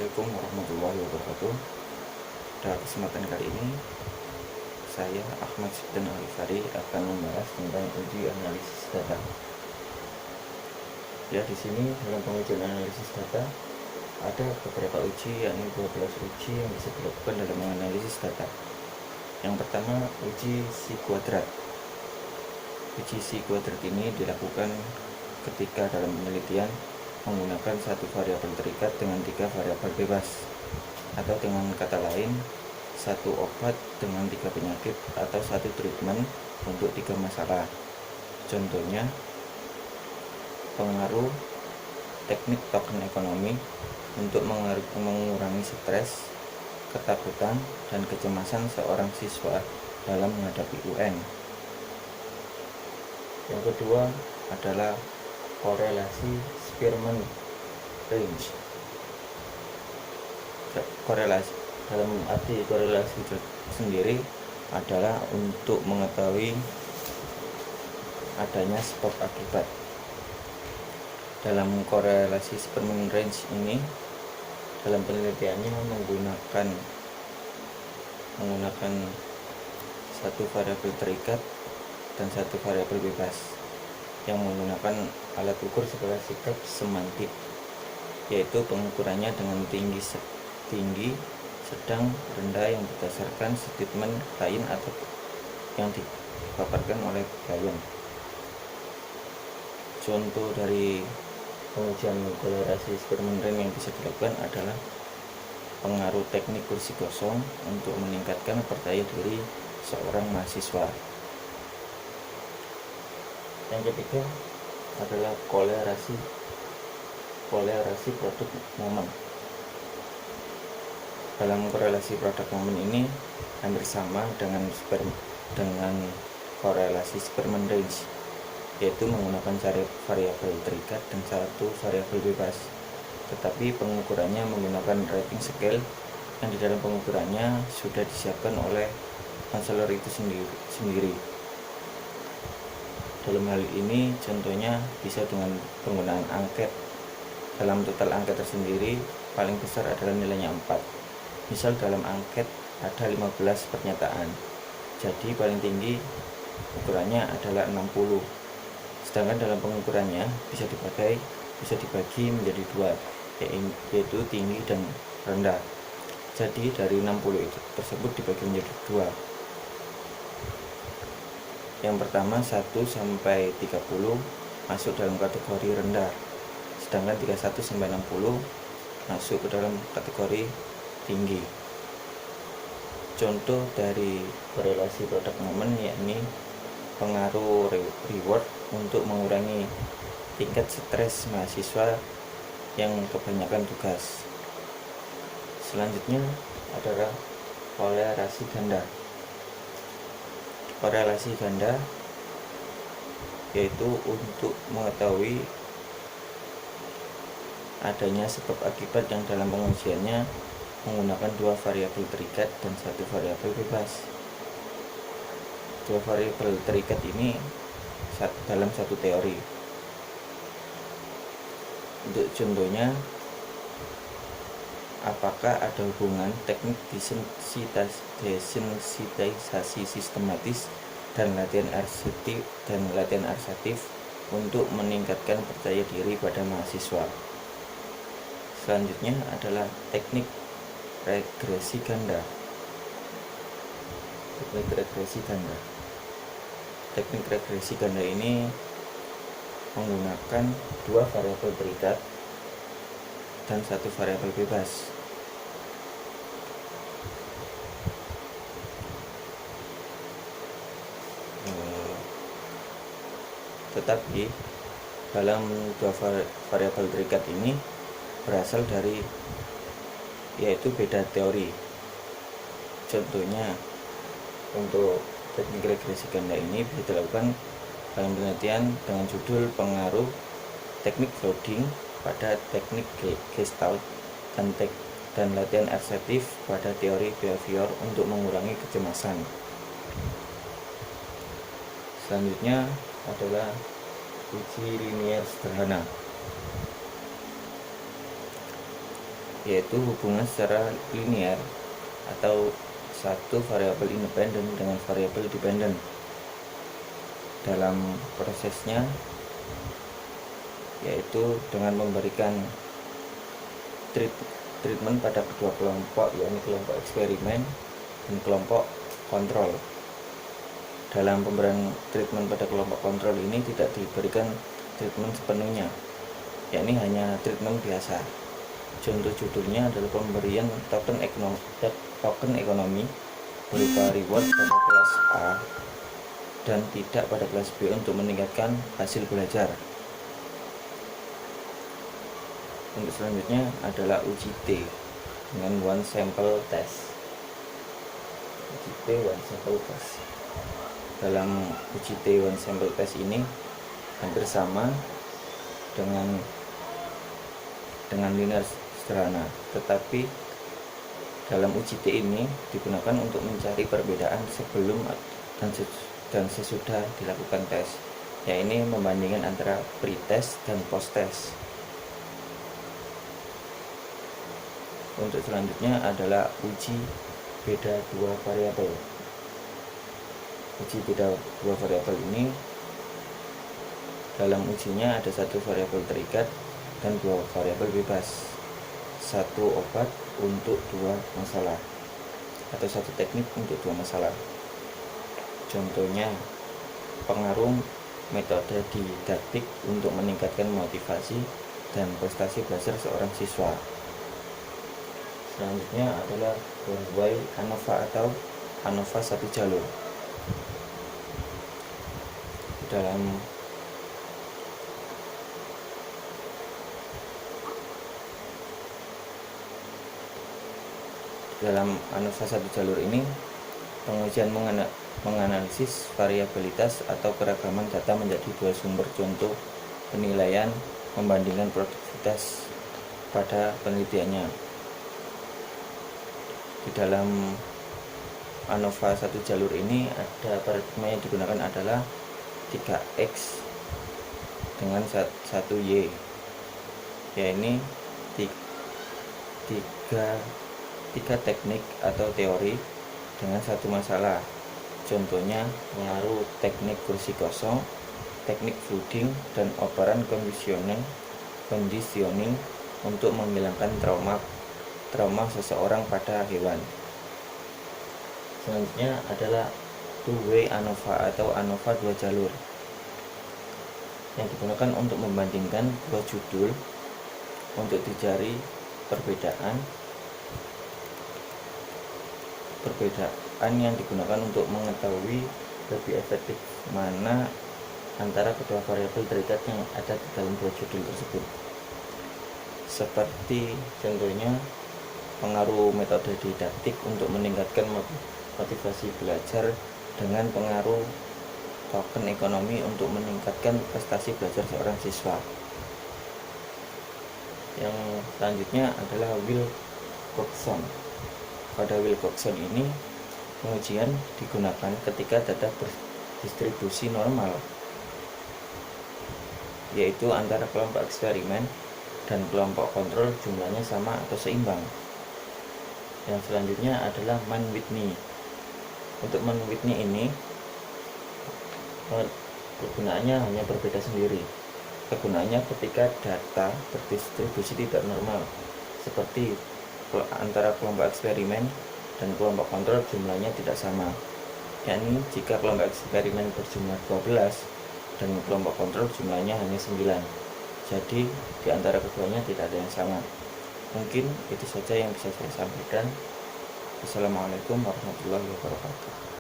Assalamualaikum warahmatullahi wabarakatuh. Pada kesempatan kali ini, saya Ahmad Sibdan Alifari akan membahas tentang uji analisis data. Ya, di sini dalam pengujian analisis data ada beberapa uji, yakni 12 uji yang bisa dilakukan dalam menganalisis data. Yang pertama, uji si kuadrat. Uji si kuadrat ini dilakukan ketika dalam penelitian menggunakan satu variabel terikat dengan 3 variabel bebas, atau dengan kata lain, satu obat dengan 3 penyakit atau satu treatment untuk 3 masalah. Contohnya, pengaruh teknik token ekonomi untuk mengurangi stres, ketakutan, dan kecemasan seorang siswa dalam menghadapi UN. Yang kedua adalah korelasi Spearman range. Korelasi dalam arti korelasi itu sendiri adalah untuk mengetahui adanya sebab akibat. Dalam korelasi Spearman range ini, dalam penelitiannya menggunakan satu variabel terikat dan satu variabel bebas yang menggunakan alat ukur skala sikap semantik, yaitu pengukurannya dengan tinggi, sedang, rendah yang berdasarkan statement klien atau yang dipaparkan oleh klien. Contoh dari pengujian korelasi Spearman range yang bisa dilakukan adalah pengaruh teknik kursi kosong untuk meningkatkan percaya diri seorang mahasiswa. Yang ketiga adalah kolerasi produk momen. Dalam korelasi produk momen ini hampir sama dengan korelasi Spearman range, yaitu menggunakan variabel terikat dan satu variabel bebas, tetapi pengukurannya menggunakan rating scale yang di dalam pengukurannya sudah disiapkan oleh konselor itu sendiri. Dalam hal ini contohnya bisa dengan penggunaan angket. Dalam total angket tersendiri paling besar adalah nilainya 4. Misal dalam angket ada 15 pernyataan, jadi paling tinggi ukurannya adalah 60. Sedangkan dalam pengukurannya bisa dibagi menjadi 2, yaitu tinggi dan rendah. Jadi dari 60 itu tersebut dibagi menjadi 2. Yang pertama 1 sampai 30 masuk dalam kategori rendah, sedangkan 31 sampai 60 masuk ke dalam kategori tinggi. Contoh dari korelasi produk momen yakni pengaruh reward untuk mengurangi tingkat stres mahasiswa yang kebanyakan tugas. Selanjutnya adalah korelasi ganda. Korelasi ganda yaitu untuk mengetahui adanya sebab akibat yang dalam pengujiannya menggunakan 2 variabel terikat dan 1 variabel bebas. 2 variabel terikat ini dalam satu teori. Untuk contohnya, apakah ada hubungan teknik desensitisasi sistematis dan latihan asertif untuk meningkatkan percaya diri pada mahasiswa. Selanjutnya adalah teknik regresi ganda. Teknik regresi ganda ini menggunakan 2 variabel terikat dan 1 variabel bebas. Tetapi dalam 2 variabel terikat ini berasal dari yaitu beda teori. Contohnya, untuk teknik regresi ganda ini bisa dilakukan dalam penelitian dengan judul pengaruh teknik loading pada teknik Gestalt dan latihan asertif pada teori behavior untuk mengurangi kecemasan. Selanjutnya adalah uji linier sederhana. yaitu hubungan secara linear atau satu variabel independen dengan variabel dependen. Dalam prosesnya yaitu dengan memberikan treatment pada kedua kelompok, yakni kelompok eksperimen dan kelompok kontrol. Dalam pemberian treatment pada kelompok kontrol ini tidak diberikan treatment sepenuhnya, yakni hanya treatment biasa. Contoh judulnya adalah pemberian token ekonomi berupa reward pada kelas A dan tidak pada kelas B untuk meningkatkan hasil belajar. Untuk selanjutnya adalah uji T dengan one sample test. Uji T one sample test. Dalam uji T one sample test ini hampir sama dengan linear sederhana, tetapi dalam uji T ini digunakan untuk mencari perbedaan sebelum dan sesudah dilakukan tes, yaitu membandingkan antara pre-test dan post-test. Untuk selanjutnya adalah uji beda dua variabel. Uji beda dua variabel ini dalam ujinya ada satu variabel terikat dan dua variabel bebas, satu obat untuk dua masalah atau satu teknik untuk dua masalah. Contohnya, pengaruh metode didaktik untuk meningkatkan motivasi dan prestasi belajar seorang siswa. Selanjutnya adalah one-way ANOVA atau ANOVA satu jalur. Dalam ANOVA satu jalur ini, pengujian menganalisis variabilitas atau keragaman data menjadi dua sumber contoh penilaian membandingkan produktivitas pada penelitiannya. Di dalam ANOVA satu jalur ini ada paradigma yang digunakan adalah 3X dengan 1Y, yaitu tiga teknik atau teori dengan satu masalah. Contohnya pengaruh teknik kursi kosong, teknik flooding, dan operan conditioning untuk menghilangkan trauma seseorang pada hewan. Selanjutnya adalah two-way ANOVA atau ANOVA dua jalur yang digunakan untuk membandingkan dua judul untuk dicari perbedaan yang digunakan untuk mengetahui lebih efektif mana antara kedua variabel terikat yang ada di dalam dua judul tersebut. Seperti contohnya pengaruh metode didaktik untuk meningkatkan motivasi belajar dengan pengaruh token ekonomi untuk meningkatkan prestasi belajar seorang siswa. Yang selanjutnya adalah Wilcoxon. Pada Wilcoxon ini, pengujian digunakan ketika data berdistribusi normal, yaitu antara kelompok eksperimen dan kelompok kontrol jumlahnya sama atau seimbang. Yang selanjutnya adalah Mann-Whitney. Untuk Mann-Whitney ini kegunaannya hanya berbeda sendiri. Kegunaannya ketika data berdistribusi tidak normal, seperti antara kelompok eksperimen dan kelompok kontrol jumlahnya tidak sama, yakni jika kelompok eksperimen berjumlah 12 dan kelompok kontrol jumlahnya hanya 9. Jadi di antara keduanya tidak ada yang sama. Mungkin itu saja yang bisa saya sampaikan. Assalamualaikum warahmatullahi wabarakatuh.